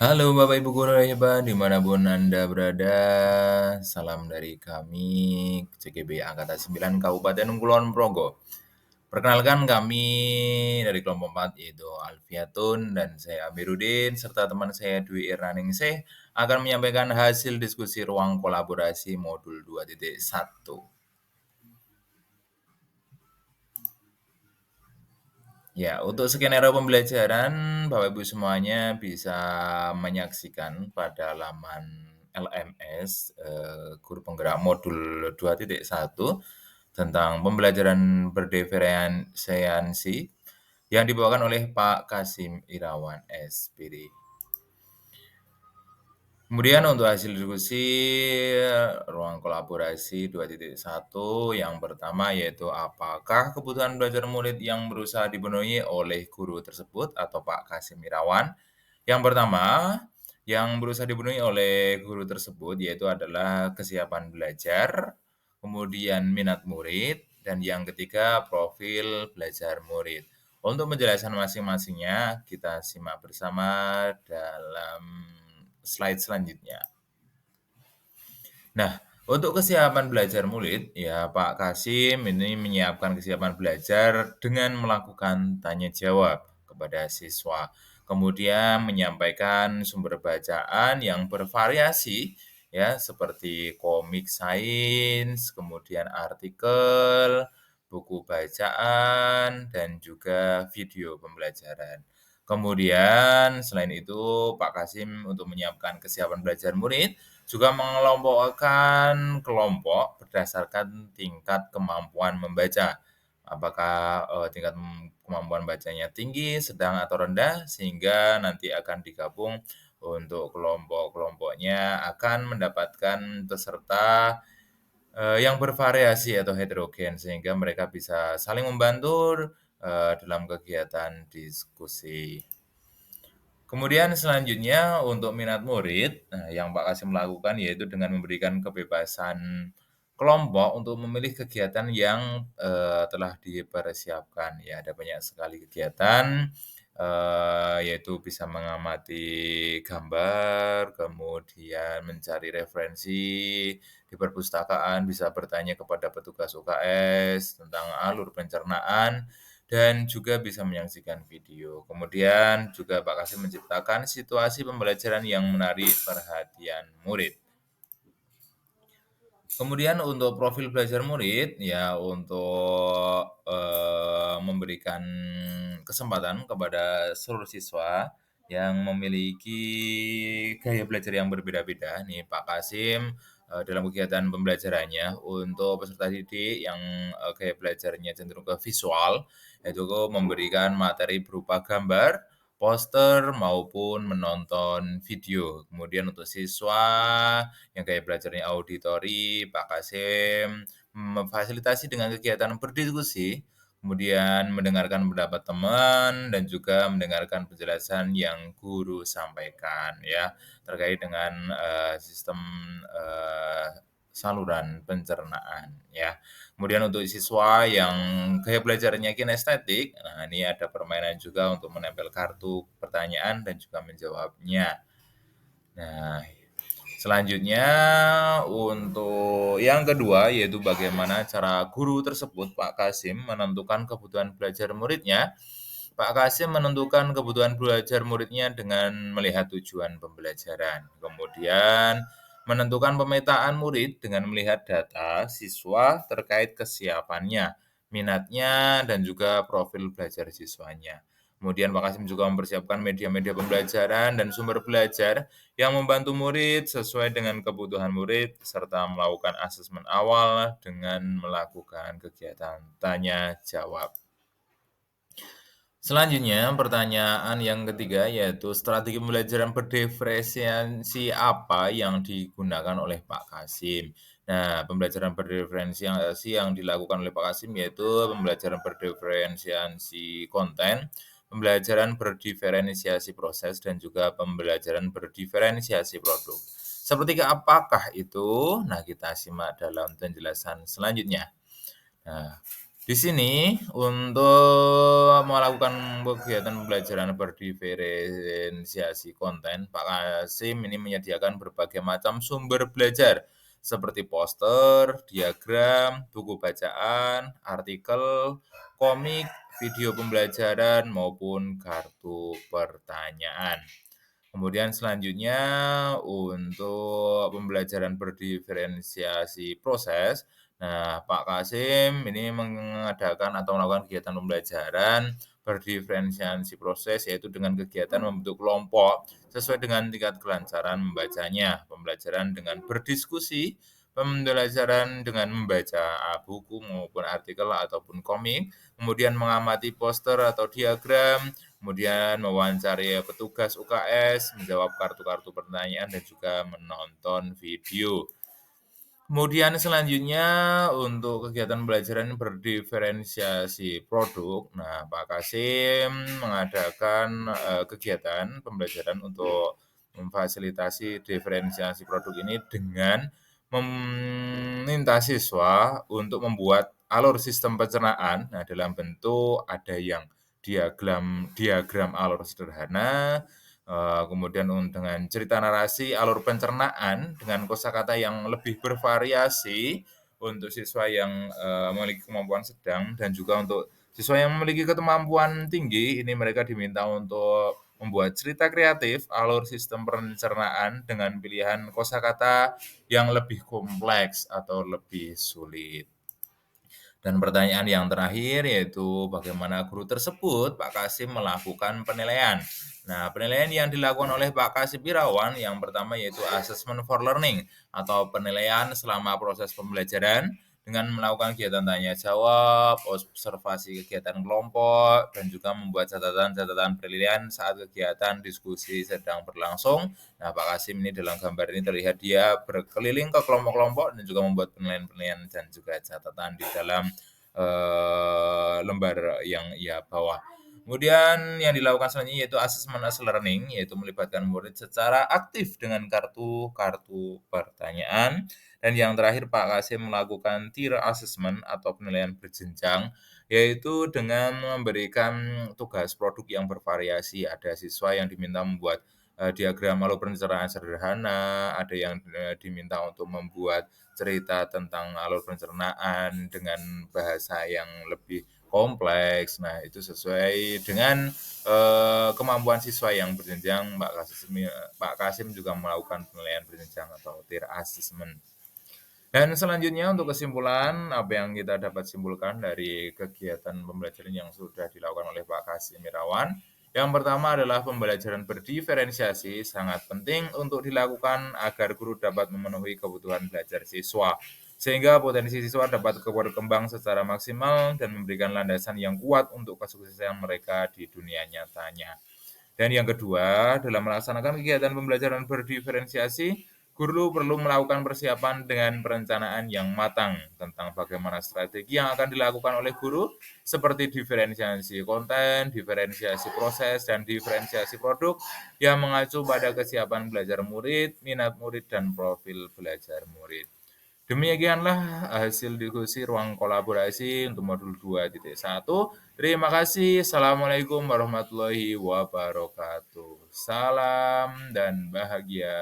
Halo Bapak Ibu guru dan hebat dimanapun Anda berada, salam dari kami CGB Angkatan 9 Kabupaten Kulon Progo. Perkenalkan kami dari kelompok 4 yaitu Alfiatun dan saya Amiruddin serta teman saya Dwi Irnaningsih akan menyampaikan hasil diskusi ruang kolaborasi modul 2.1. Ya, untuk skenario pembelajaran, Bapak Ibu semuanya bisa menyaksikan pada laman LMS, Guru Penggerak Modul 2.1 tentang pembelajaran berdiferensiasi yang dibawakan oleh Pak Kasim Irawan, SPD. Kemudian untuk hasil diskusi ruang kolaborasi 2.1 yang pertama yaitu apakah kebutuhan belajar murid yang berusaha dipenuhi oleh guru tersebut atau Pak Kasim Irawan. Yang pertama, yang berusaha dipenuhi oleh guru tersebut yaitu adalah kesiapan belajar, kemudian minat murid, dan yang ketiga profil belajar murid. Untuk menjelaskan masing-masingnya, kita simak bersama dalam slide selanjutnya. Nah, untuk kesiapan belajar murid, ya Pak Kasim ini menyiapkan kesiapan belajar dengan melakukan tanya jawab kepada siswa. Kemudian menyampaikan sumber bacaan yang bervariasi ya seperti komik sains, kemudian artikel, buku bacaan dan juga video pembelajaran. Kemudian selain itu Pak Kasim untuk menyiapkan kesiapan belajar murid juga mengelompokkan kelompok berdasarkan tingkat kemampuan membaca. Apakah tingkat kemampuan bacanya tinggi, sedang, atau rendah, sehingga nanti akan digabung untuk kelompok-kelompoknya akan mendapatkan peserta yang bervariasi atau heterogen, sehingga mereka bisa saling membantu dalam kegiatan diskusi. Kemudian selanjutnya untuk minat murid, nah yang Pak Kasim lakukan yaitu dengan memberikan kebebasan kelompok untuk memilih kegiatan yang, telah dipersiapkan. Ya, ada banyak sekali kegiatan, yaitu bisa mengamati gambar, kemudian mencari referensi di perpustakaan, bisa bertanya kepada petugas UKS tentang alur pencernaan, dan juga bisa menyaksikan video. Kemudian juga Pak Kasim menciptakan situasi pembelajaran yang menarik perhatian murid. Kemudian untuk profil belajar murid, ya untuk, memberikan kesempatan kepada seluruh siswa yang memiliki gaya belajar yang berbeda-beda nih Pak Kasim, dalam kegiatan pembelajarannya untuk peserta didik yang, gaya belajarnya cenderung ke visual, yaitu memberikan materi berupa gambar, poster, maupun menonton video. Kemudian untuk siswa yang gaya belajarnya auditori, Pak Kasim memfasilitasi dengan kegiatan berdiskusi, kemudian mendengarkan pendapat teman dan juga mendengarkan penjelasan yang guru sampaikan ya, terkait dengan, sistem, saluran pencernaan ya. Kemudian untuk siswa yang gaya belajarnya kinestetik, nah ini ada permainan juga untuk menempel kartu pertanyaan dan juga menjawabnya. Nah, selanjutnya untuk yang kedua, yaitu bagaimana cara guru tersebut, Pak Kasim, menentukan kebutuhan belajar muridnya. Pak Kasim menentukan kebutuhan belajar muridnya dengan melihat tujuan pembelajaran. Kemudian menentukan pemetaan murid dengan melihat data siswa terkait kesiapannya, minatnya, dan juga profil belajar siswanya. Kemudian Pak Kasim juga mempersiapkan media-media pembelajaran dan sumber belajar yang membantu murid sesuai dengan kebutuhan murid, serta melakukan asesmen awal dengan melakukan kegiatan tanya jawab. Selanjutnya, pertanyaan yang ketiga yaitu strategi pembelajaran berdiferensiasi apa yang digunakan oleh Pak Kasim. Nah, pembelajaran berdiferensiasi yang dilakukan oleh Pak Kasim yaitu pembelajaran berdiferensiasi konten, pembelajaran berdiferensiasi proses, dan juga pembelajaran berdiferensiasi produk. Seperti apakah itu? Nah, kita simak dalam penjelasan selanjutnya. Nah, Di sini untuk melakukan kegiatan pembelajaran berdiferensiasi konten, Pak Kasim ini menyediakan berbagai macam sumber belajar seperti poster, diagram, buku bacaan, artikel, komik, video pembelajaran maupun kartu pertanyaan. Kemudian selanjutnya untuk pembelajaran berdiferensiasi proses, nah Pak Kasim ini mengadakan atau melakukan kegiatan pembelajaran berdiferensiasi proses, yaitu dengan kegiatan membentuk kelompok sesuai dengan tingkat kelancaran membacanya, pembelajaran dengan berdiskusi, pembelajaran dengan membaca buku maupun artikel ataupun komik, kemudian mengamati poster atau diagram, kemudian mewawancari petugas UKS, menjawab kartu-kartu pertanyaan, dan juga menonton video. Kemudian selanjutnya untuk kegiatan pembelajaran berdiferensiasi produk, nah Pak Kasim mengadakan kegiatan pembelajaran untuk memfasilitasi diferensiasi produk ini dengan meminta siswa untuk membuat alur sistem pencernaan. Nah, dalam bentuk ada yang diagram alur sederhana, kemudian dengan cerita narasi alur pencernaan dengan kosakata yang lebih bervariasi untuk siswa yang memiliki kemampuan sedang, dan juga untuk siswa yang memiliki kemampuan tinggi, ini mereka diminta untuk membuat cerita kreatif alur sistem pencernaan dengan pilihan kosakata yang lebih kompleks atau lebih sulit. Dan pertanyaan yang terakhir yaitu bagaimana guru tersebut, Pak Kasim melakukan penilaian. Nah, penilaian yang dilakukan oleh Pak Kasim Irawan yang pertama yaitu assessment for learning atau penilaian selama proses pembelajaran dengan melakukan kegiatan tanya jawab, observasi kegiatan kelompok, dan juga membuat catatan-catatan penilaian saat kegiatan diskusi sedang berlangsung. Nah, Pak Kasim ini dalam gambar ini terlihat dia berkeliling ke kelompok-kelompok dan juga membuat penilaian-penilaian dan juga catatan di dalam lembar yang ia bawa. Kemudian yang dilakukan selanjutnya yaitu assessment as learning, yaitu melibatkan murid secara aktif dengan kartu-kartu pertanyaan. Dan yang terakhir Pak Kasim melakukan tier assessment atau penilaian berjenjang, yaitu dengan memberikan tugas produk yang bervariasi. Ada siswa yang diminta membuat diagram alur pencernaan sederhana, ada yang diminta untuk membuat cerita tentang alur pencernaan dengan bahasa yang lebih kompleks. Nah, itu sesuai dengan kemampuan siswa yang berjenjang. Pak Kasim juga melakukan penilaian berjenjang atau tier assessment. Dan selanjutnya untuk kesimpulan, apa yang kita dapat simpulkan dari kegiatan pembelajaran yang sudah dilakukan oleh Pak Kasim Irawan. Yang pertama adalah pembelajaran berdiferensiasi sangat penting untuk dilakukan agar guru dapat memenuhi kebutuhan belajar siswa, sehingga potensi siswa dapat berkembang secara maksimal dan memberikan landasan yang kuat untuk kesuksesan mereka di dunia nyatanya. Dan yang kedua, dalam melaksanakan kegiatan pembelajaran berdiferensiasi, guru perlu melakukan persiapan dengan perencanaan yang matang tentang bagaimana strategi yang akan dilakukan oleh guru, seperti diferensiasi konten, diferensiasi proses, dan diferensiasi produk yang mengacu pada kesiapan belajar murid, minat murid, dan profil belajar murid. Demikianlah hasil diskusi ruang kolaborasi untuk modul 2.1. Terima kasih. Assalamualaikum warahmatullahi wabarakatuh. Salam dan bahagia.